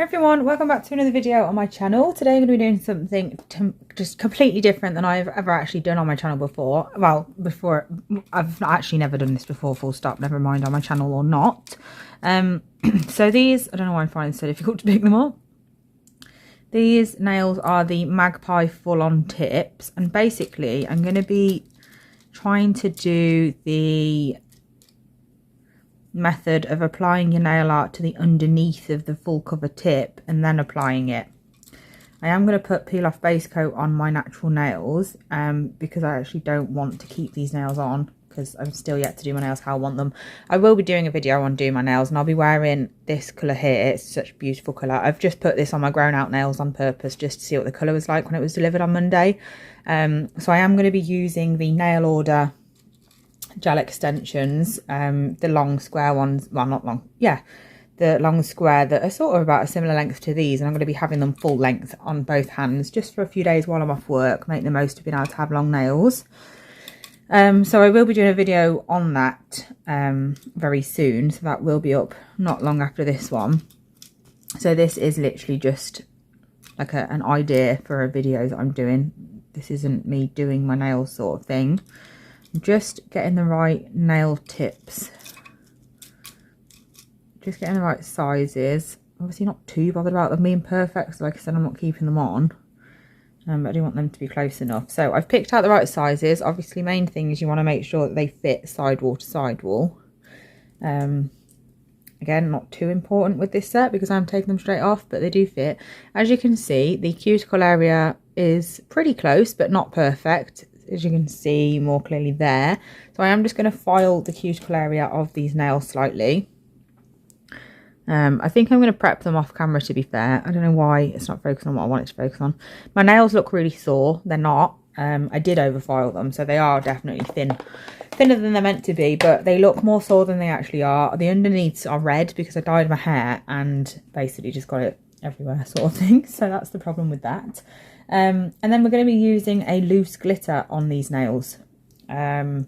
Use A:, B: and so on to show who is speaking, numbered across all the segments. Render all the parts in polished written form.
A: everyone, welcome back to another video on my channel. Today I'm going to be doing something just completely different than I've ever actually done on my channel before. Well, I've actually never done this before, full stop, never mind on my channel or not. So these, I don't know why I'm finding it so difficult to pick them up. These nails are the Magpie full-on tips, and basically I'm going to be trying to do the method of applying your nail art to the underneath of the full cover tip and then applying it. I am going to put peel off base coat on my natural nails because I actually don't want to keep these nails on because I'm still yet to do my nails how I want them. I will be doing a video on doing my nails, and I'll be wearing this colour here. It's such a beautiful colour. I've just put this on my grown out nails on purpose just to see what the colour was like when it was delivered on Monday. So I am going to be using the Nail Order gel extensions, the long square ones, well not long, yeah, the long square that are sort of about a similar length to these, and I'm going to be having them full length on both hands just for a few days while I'm off work, make the most of being able to have long nails. So I will be doing a video on that very soon, so that will be up not long after this one. So this is literally just like an idea for a video that I'm doing. This isn't me doing my nails sort of thing. Just getting the right nail tips, just getting the right sizes. Obviously not too bothered about them being perfect, so like I said, I'm not keeping them on, but I do want them to be close enough. So I've picked out the right sizes. Obviously main thing is you want to make sure that they fit sidewall to sidewall. Again, not too important with this set because I'm taking them straight off, but they do fit. As you can see, the cuticle area is pretty close but not perfect, as you can see more clearly there. So I am just going to file the cuticle area of these nails slightly. I think I'm going to prep them off camera, to be fair. I don't know why it's not focusing on what I want it to focus on. My nails look really sore. They're not. I did overfile them, so they are definitely thinner than they're meant to be, but they look more sore than they actually are. The underneaths are red because I dyed my hair and basically just got it everywhere sort of thing. So that's the problem with that. And then we're going to be using a loose glitter on these nails, and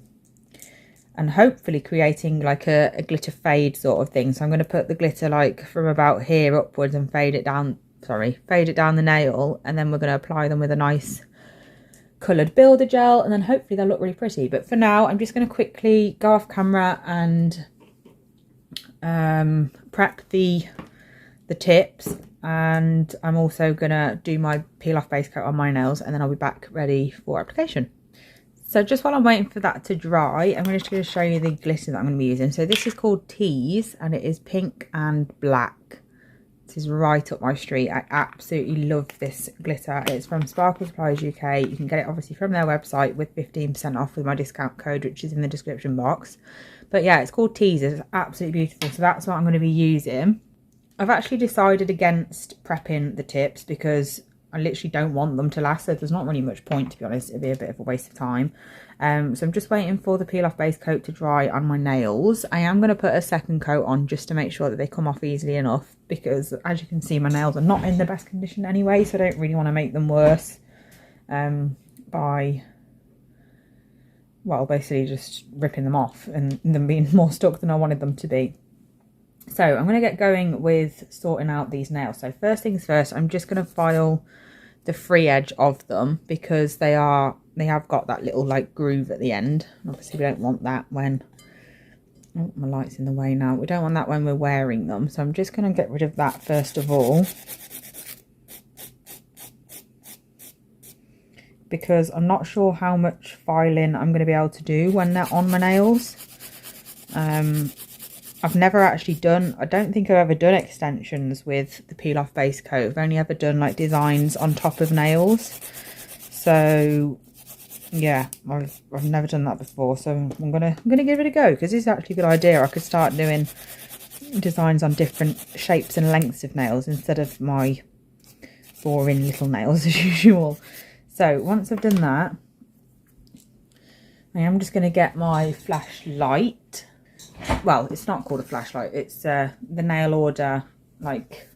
A: hopefully creating like a glitter fade sort of thing. So I'm going to put the glitter like from about here upwards and fade it down the nail, and then we're going to apply them with a nice coloured builder gel, and then hopefully they'll look really pretty. But for now I'm just going to quickly go off camera and prep the tips, and I'm also gonna do my peel off base coat on my nails, and then I'll be back ready for application. So just while I'm waiting for that to dry, I'm just going to show you the glitter that I'm going to be using. So this is called Tease, and it is pink and black. This is right up my street. I absolutely love this glitter. It's from Sparkle Supplies UK. You can get it obviously from their website with 15% off with my discount code, which is in the description box. But yeah, it's called Tease. It's absolutely beautiful. So that's what I'm going to be using. I've actually decided against prepping the tips because I literally don't want them to last, so there's not really much point, to be honest. It'd be a bit of a waste of time. So I'm just waiting for the peel off base coat to dry on my nails. I am going to put a second coat on just to make sure that they come off easily enough, because as you can see my nails are not in the best condition anyway, so I don't really want to make them worse by, well, basically just ripping them off and them being more stuck than I wanted them to be. So I'm going to get going with sorting out these nails. So first things first, I'm just going to file the free edge of them because they have got that little like groove at the end. Obviously we don't want that when, oh, my light's in the way now. We don't want that when we're wearing them. So I'm just going to get rid of that first of all, because I'm not sure how much filing I'm going to be able to do when they're on my nails. I've never actually done, I don't think I've ever done extensions with the peel off base coat. I've only ever done like designs on top of nails. So yeah, I've never done that before. So I'm gonna give it a go because it's actually a good idea. I could start doing designs on different shapes and lengths of nails instead of my boring little nails as usual. So once I've done that, I am just gonna get my flashlight. Well, it's not called a flashlight, it's the Nail Order, like,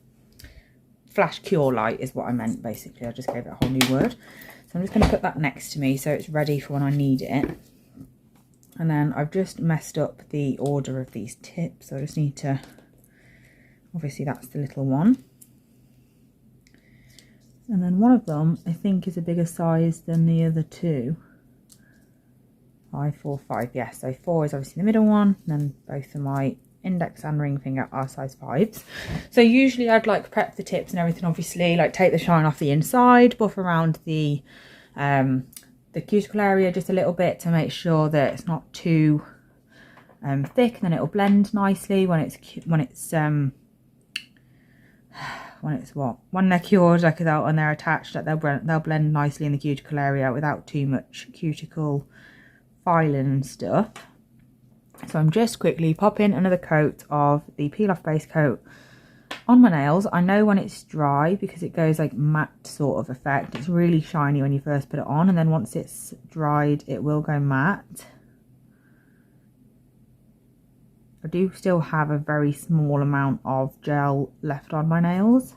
A: flash cure light is what I meant, basically. I just gave it a whole new word. So I'm just going to put that next to me so it's ready for when I need it. And then I've just messed up the order of these tips, so I just need to, obviously that's the little one. And then one of them I think is a bigger size than the other two. 5, 4, 5, yes. So 4 is obviously the middle one, and then both of my index and ring finger are size 5s. So usually I'd like prep the tips and everything, obviously, like take the shine off the inside, buff around the cuticle area just a little bit to make sure that it's not too thick, and then it'll blend nicely when they're cured, like without, when they're attached, that they'll blend nicely in the cuticle area without too much cuticle filing and stuff. So I'm just quickly popping another coat of the peel off base coat on my nails. I know when it's dry because it goes like matte sort of effect. It's really shiny when you first put it on, and then once it's dried it will go matte. I do still have a very small amount of gel left on my nails.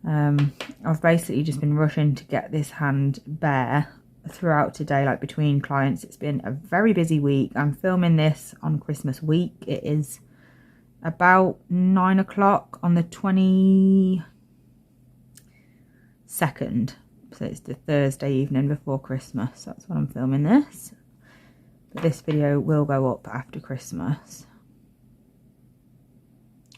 A: I've basically just been rushing to get this hand bare throughout today, like between clients. It's been a very busy week. I'm filming this on Christmas week. It is about 9 o'clock on the 22nd, so it's the Thursday evening before Christmas. That's when I'm filming this, but this video will go up after Christmas.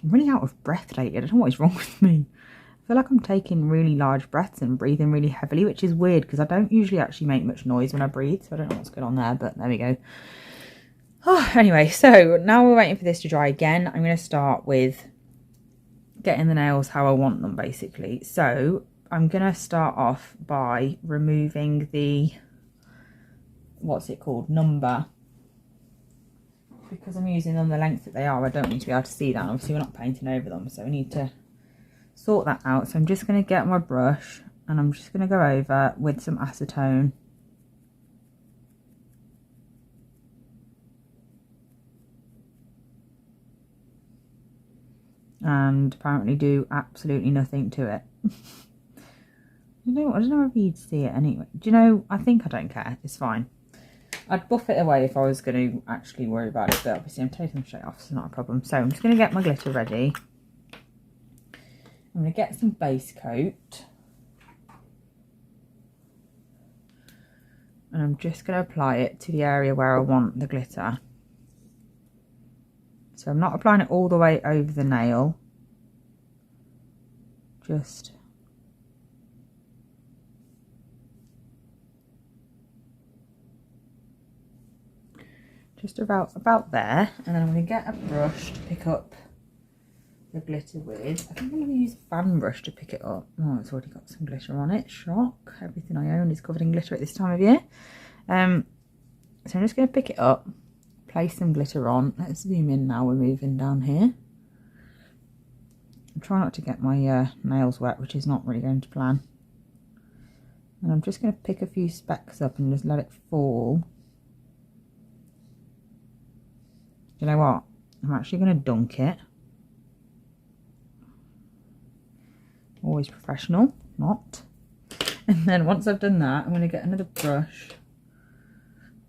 A: I'm really out of breath lately. I don't know what is wrong with me. I feel like I'm taking really large breaths and breathing really heavily, which is weird because I don't usually actually make much noise when I breathe, so I don't know what's going on there, but there we go. Oh, anyway, so now we're waiting for this to dry again. I'm going to start with getting the nails how I want them, basically. So I'm going to start off by removing the, what's it called, number. Because I'm using them the length that they are, I don't need to be able to see that. Obviously we're not painting over them, so we need to sort that out. So I'm just going to get my brush and I'm just going to go over with some acetone. And apparently do absolutely nothing to it. I don't know if you'd see it anyway. Do you know, I think I don't care. It's fine. I'd buff it away if I was going to actually worry about it, but obviously I'm taking them straight off, so it's not a problem. So I'm just going to get my glitter ready. I'm going to get some base coat. And I'm just going to apply it to the area where I want the glitter. So I'm not applying it all the way over the nail. Just about there. And then I'm going to get a brush to pick up the glitter with. I think I'm going to use a fan brush to pick it up. Oh, it's already got some glitter on it. Shock. Everything I own is covered in glitter at this time of year. So I'm just going to pick it up, place some glitter on. Let's zoom in now. We're moving down here. I'm trying not to get my nails wet, which is not really going to plan. And I'm just going to pick a few specks up and just let it fall. You know what? I'm actually going to dunk it. Always professional, not. And then once I've done that, I'm going to get another brush.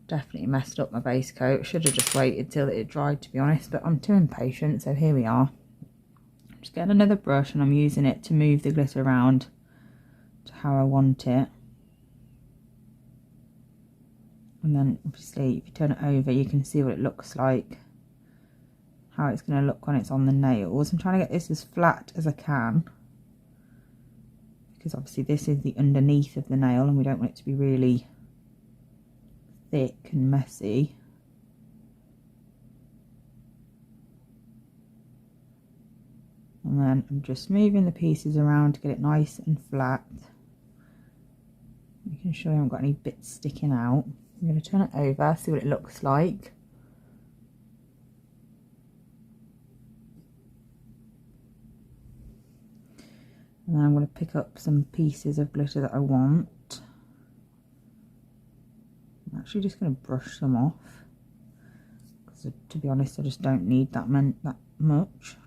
A: Definitely messed up my base coat. Should have just waited till it dried, to be honest, but I'm too impatient, so here we are. I'm just getting another brush and I'm using it to move the glitter around to how I want it. And then obviously if you turn it over, you can see what it looks like, how it's going to look when it's on the nails. I'm trying to get this as flat as I can, because obviously this is the underneath of the nail and we don't want it to be really thick and messy. And then I'm just moving the pieces around to get it nice and flat. Making sure I haven't got any bits sticking out. I'm going to turn it over, see what it looks like. And then I'm going to pick up some pieces of glitter that I want. I'm actually just going to brush them off, because to be honest I just don't need that much.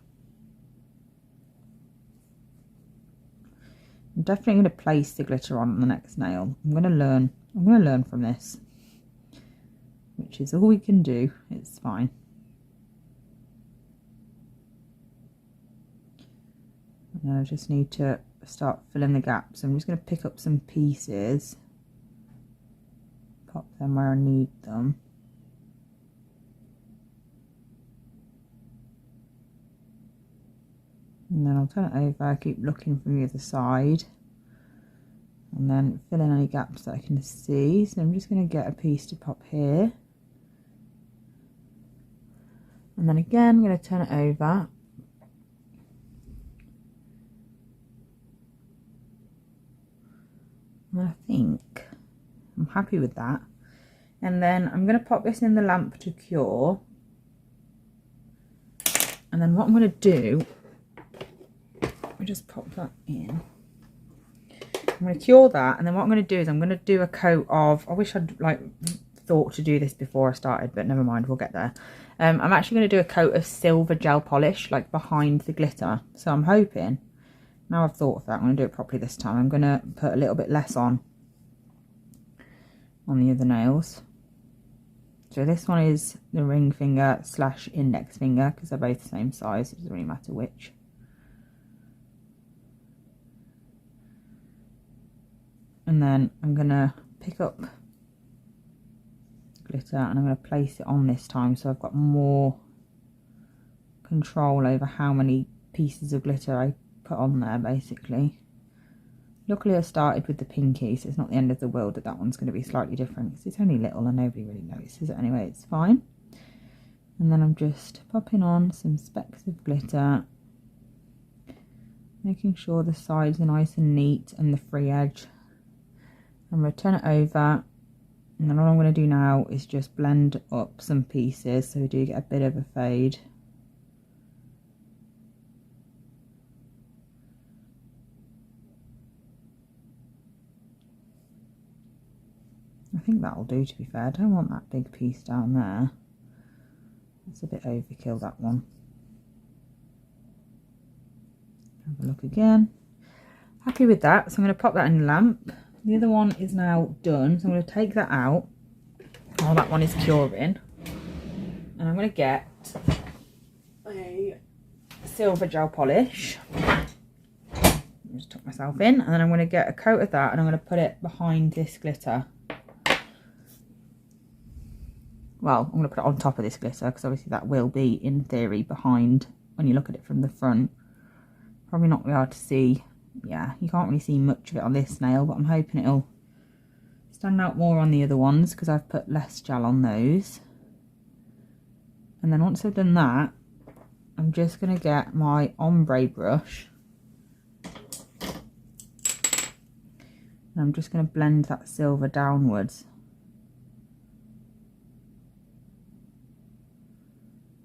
A: I'm definitely going to place the glitter on the next nail. I'm going to learn from this, which is all we can do. It's fine. And I just need to start filling the gaps. I'm just going to pick up some pieces, pop them where I need them. And then I'll turn it over, keep looking from the other side, and then fill in any gaps that I can see. So I'm just going to get a piece to pop here. And then again, I'm going to turn it over. And I think I'm happy with that. And then I'm going to pop this in the lamp to cure. And then what I'm going to do, let me just pop that in. I'm going to cure that, and then what I'm going to do is I'm going to do a coat of, I wish I'd like thought to do this before I started, but never mind, we'll get there. I'm actually going to do a coat of silver gel polish like behind the glitter. So I'm hoping, now I've thought of that, I'm going to do it properly this time. I'm going to put a little bit less on the other nails. So this one is the ring finger / index finger, because they're both the same size, it doesn't really matter which. And then I'm going to pick up glitter and I'm going to place it on this time, so I've got more control over how many pieces of glitter I put on there, basically. Luckily I started with the pinky, so it's not the end of the world that one's going to be slightly different, because it's only little and nobody really notices it anyway, it's fine. And then I'm just popping on some specks of glitter, making sure the sides are nice and neat and the free edge. I'm going to turn it over, and then all I'm going to do now is just blend up some pieces so we do get a bit of a fade. I think that'll do, to be fair. I don't want that big piece down there. That's a bit overkill, that one. Have a look again. Happy with that, so I'm going to pop that in the lamp. The other one is now done, so I'm going to take that out while that one is curing, and I'm going to get a silver gel polish. I just tuck myself in, and then I'm going to get a coat of that and I'm going to put it behind this glitter. Well, I'm going to put it on top of this glitter, because obviously that will be, in theory, behind when you look at it from the front. Probably not really hard to see. Yeah, you can't really see much of it on this nail, but I'm hoping it'll stand out more on the other ones, because I've put less gel on those. And then once I've done that, I'm just going to get my ombre brush, and I'm just going to blend that silver downwards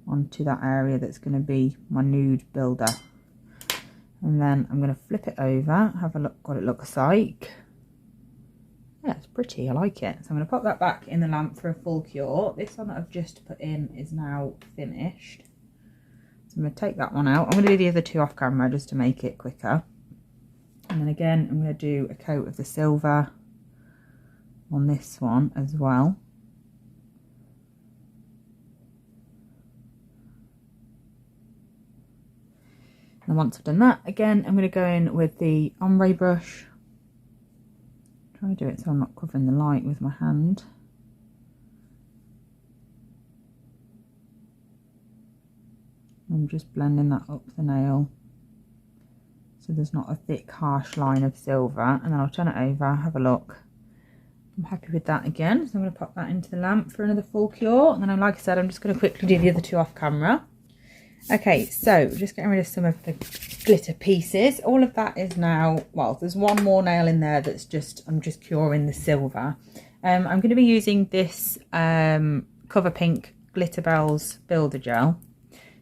A: onto that area that's going to be my nude builder. And then I'm going to flip it over, have a look what it looks like. Yeah, it's pretty, I like it. So I'm going to pop that back in the lamp for a full cure. This one that I've just put in is now finished. So I'm going to take that one out. I'm going to do the other two off camera just to make it quicker. And then again, I'm going to do a coat of the silver on this one as well. And once I've done that, again, I'm going to go in with the ombre brush. Try to do it so I'm not covering the light with my hand. I'm just blending that up the nail, so there's not a thick, harsh line of silver. And then I'll turn it over, have a look. I'm happy with that again, so I'm going to pop that into the lamp for another full cure. And then, like I said, I'm just going to quickly do the other two off camera. Okay, so just getting rid of some of the glitter pieces. All of that is now, well, there's one more nail in there that's just, I'm just curing the silver. I'm going to be using this Cover Pink Glitter Bells Builder Gel.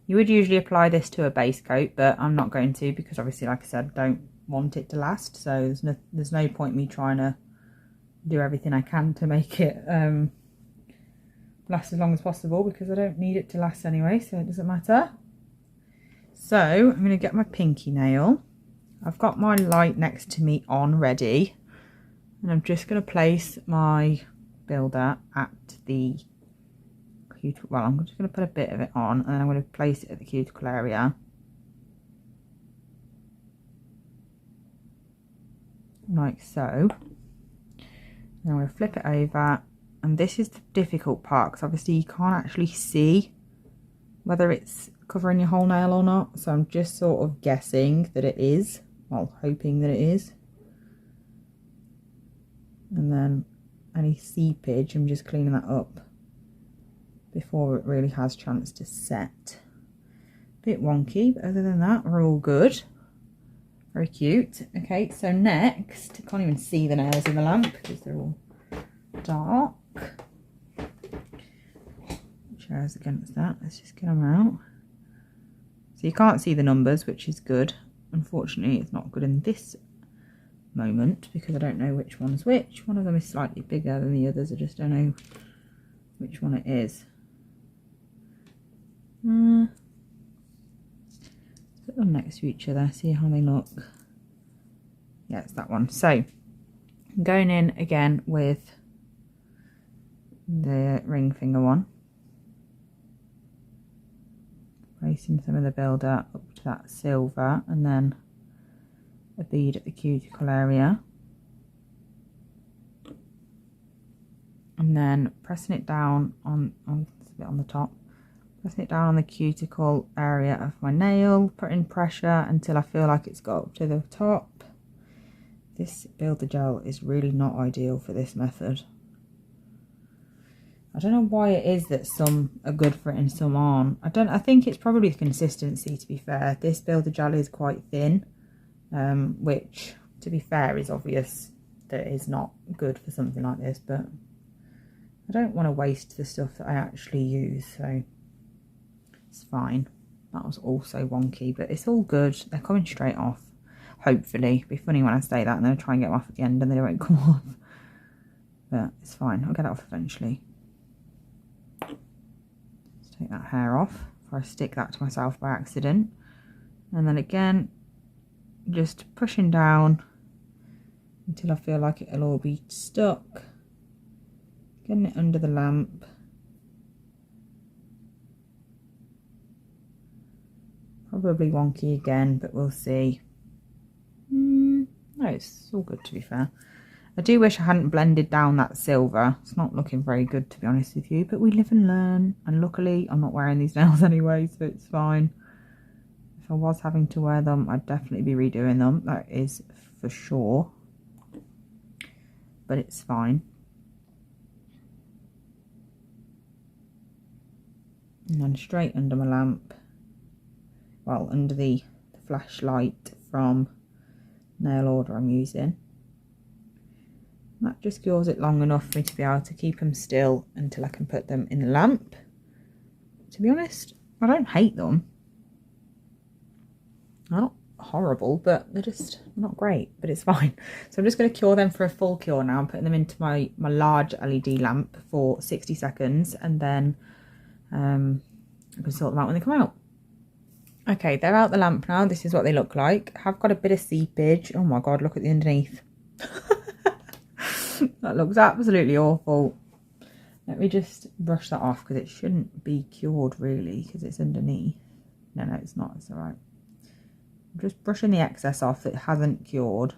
A: You would usually apply this to a base coat, but I'm not going to, because obviously, like I said, I don't want it to last. So there's no point me trying to do everything I can to make it last as long as possible, because I don't need it to last anyway, so it doesn't matter. So I'm going to get my pinky nail. I've got my light next to me on ready, and I'm just going to place my builder at the cuticle. Well, I'm just going to put a bit of it on, and then I'm going to place it at the cuticle area. like so. Now we'll flip it over, and this is the difficult part because obviously you can't actually see whether it's covering your whole nail or not, so I'm just sort of guessing that it is, well, hoping that it is. And then any seepage, I'm just cleaning that up before it really has chance to set. Bit wonky, but other than that we're all good. Very cute. Okay, so next, I can't even see the nails in the lamp because they're all dark. Shares against that. Let's just get them out. So you can't see the numbers, which is good. Unfortunately, it's not good in this moment because I don't know which one's which. One of them is slightly bigger than the others. I just don't know which one it is. Let's put them next to each other, see how they look. Yeah, it's that one. So I'm going in again with the ring finger one. Placing some of the builder up to that silver, and then a bead at the cuticle area, and then pressing it down on a bit on the top, pressing it down on the cuticle area of my nail, putting pressure until I feel like it's got up to the top. This builder gel is really not ideal for this method. I don't know why it is that some are good for it and some aren't. I think it's probably the consistency, to be fair. This builder gel is quite thin, which, to be fair, is obvious that is not good for something like this, but I don't want to waste the stuff that I actually use, so it's fine. That was also wonky, but it's all good. They're coming straight off, hopefully. It'll be funny when I say that and then I'll try and get them off at the end and they won't come off. But it's fine, I'll get it off eventually. Let's take that hair off before I stick that to myself by accident. And then again, just pushing down until I feel like it'll all be stuck. Getting it under the lamp. Probably wonky again, but we'll see. No, it's all good, to be fair. I do wish I hadn't blended down that silver. It's not looking very good, to be honest with you, but we live and learn. And luckily I'm not wearing these nails anyway, so it's fine. If I was having to wear them, I'd definitely be redoing them, that is for sure. But it's fine. And then straight under my lamp, well, under the flashlight from nail order I'm using. That just cures it long enough for me to be able to keep them still until I can put them in the lamp. To be honest, I don't hate them. They're not horrible, but they're just not great, but it's fine. So I'm just going to cure them for a full cure now. I'm putting them into my large LED lamp for 60 seconds and then I can sort them out when they come out. Okay, they're out the lamp now. This is what they look like. Have got a bit of seepage. Oh my god, look at the underneath. That looks absolutely awful. Let me just brush that off because it shouldn't be cured really because it's underneath. No, it's not. It's all right. I'm just brushing the excess off that hasn't cured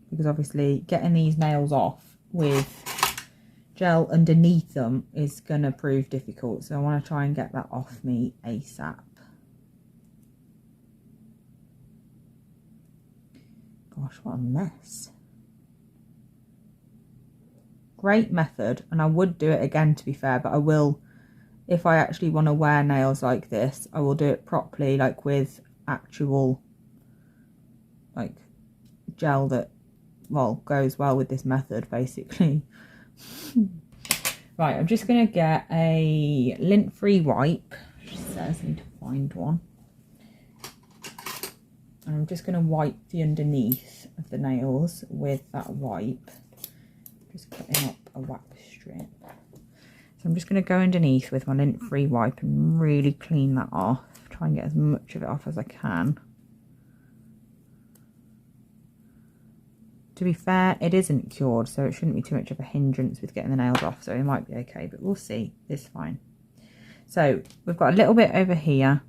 A: because obviously getting these nails off with gel underneath them is going to prove difficult. So I want to try and get that off me ASAP. Gosh, what a mess. Great method, and I would do it again, to be fair, but I will, if I actually want to wear nails like this, I will do it properly, like with actual like gel that, well, goes well with this method basically. Right, I'm just going to get a lint-free wipe. It says I need to find one. And I'm just going to wipe the underneath of the nails with that wipe. Just cutting up a wax strip. So I'm just going to go underneath with my lint-free wipe and really clean that off. Try and get as much of it off as I can. To be fair, it isn't cured, so it shouldn't be too much of a hindrance with getting the nails off, so it might be okay, but we'll see. It's fine. So we've got a little bit over here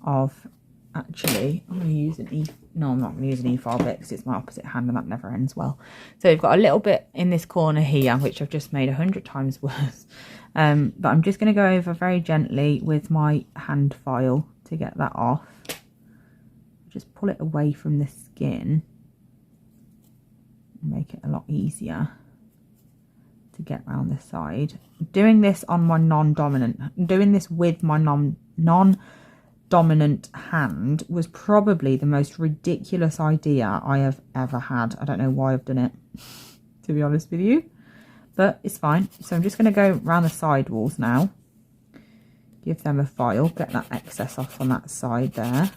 A: of actually, I'm going to use an no, I'm not going to use an E-file bit because it's my opposite hand and that never ends well. So we've got a little bit in this corner here, which I've just made 100 times worse. But I'm just going to go over very gently with my hand file to get that off. Just pull it away from the skin and make it a lot easier to get around the side. Doing this on my non-dominant, doing this with my non-dominant hand was probably the most ridiculous idea I have ever had. I don't know why I've done it, to be honest with you, but it's fine. So I'm just going to go around the side walls now, give them a file, get that excess off on that side there.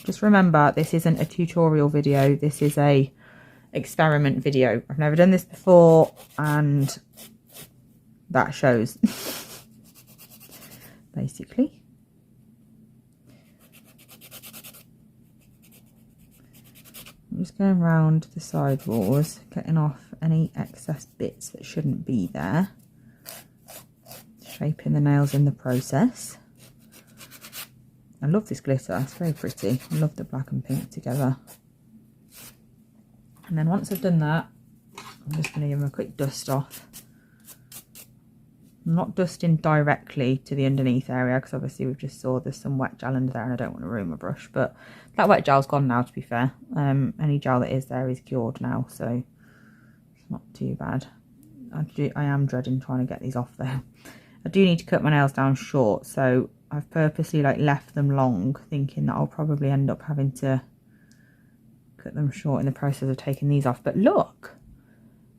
A: Just remember, this isn't a tutorial video, this is a experiment video. I've never done this before and that shows. Basically. I'm just going around the side walls, getting off any excess bits that shouldn't be there. Shaping the nails in the process. I love this glitter, it's very pretty. I love the black and pink together. And then once I've done that, I'm just going to give them a quick dust off. I'm not dusting directly to the underneath area because obviously we've just saw there's some wet gel under there and I don't want to ruin my brush, but that wet gel's gone now, to be fair. Any gel that is there is cured now, so it's not too bad. I am dreading trying to get these off though. I do need to cut my nails down short, so I've purposely like left them long, thinking that I'll probably end up having to cut them short in the process of taking these off. But look,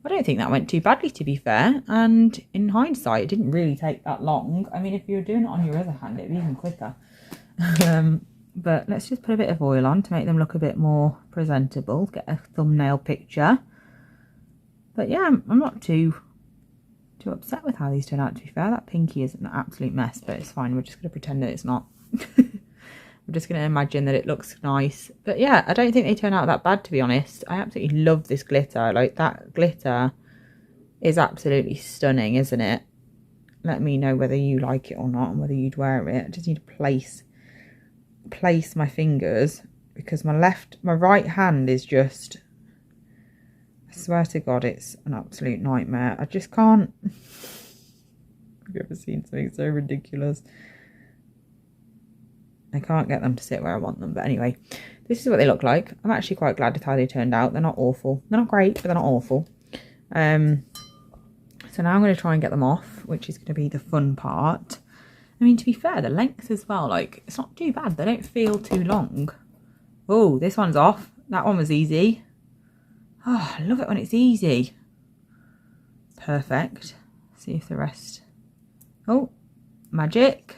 A: I don't think that went too badly, to be fair, and in hindsight it didn't really take that long. I mean, if you were doing it on your other hand it'd be even quicker. But let's just put a bit of oil on to make them look a bit more presentable, get a thumbnail picture. But yeah, I'm not too upset with how these turn out, to be fair. That pinky is an absolute mess, but it's fine. We're just going to pretend that it's not. I'm just going to imagine that it looks nice. But yeah, I don't think they turn out that bad, to be honest. I absolutely love this glitter. Like, that glitter is absolutely stunning, isn't it? Let me know whether you like it or not and whether you'd wear it. I just need to place my fingers because my right hand is just, I swear to God, it's an absolute nightmare. I just can't. Have you ever seen something so ridiculous? I can't get them to sit where I want them. But anyway, this is what they look like. I'm actually quite glad with how they turned out. They're not awful. They're not great, but they're not awful. So now I'm going to try and get them off, which is going to be the fun part. I mean, to be fair, the length as well, like, it's not too bad. They don't feel too long. Oh, this one's off. That one was easy. Oh, I love it when it's easy. Perfect. See if the rest... Oh, magic.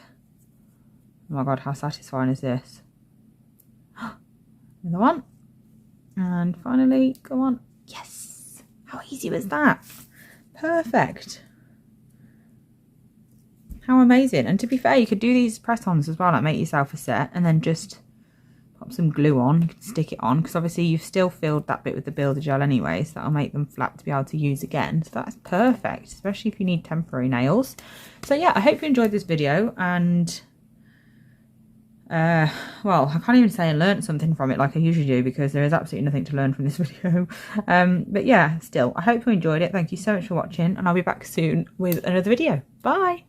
A: Oh my God, how satisfying is this? Another one. And finally, go on. Yes! How easy was that? Perfect. How amazing. And to be fair, you could do these press-ons as well, like make yourself a set and then just pop some glue on. You can stick it on because obviously you've still filled that bit with the builder gel anyway, so that'll make them flat to be able to use again. So that's perfect, especially if you need temporary nails. So yeah, I hope you enjoyed this video, and well, I can't even say I learned something from it like I usually do because there is absolutely nothing to learn from this video. But yeah, still, I hope you enjoyed it. Thank you so much for watching, and I'll be back soon with another video. Bye!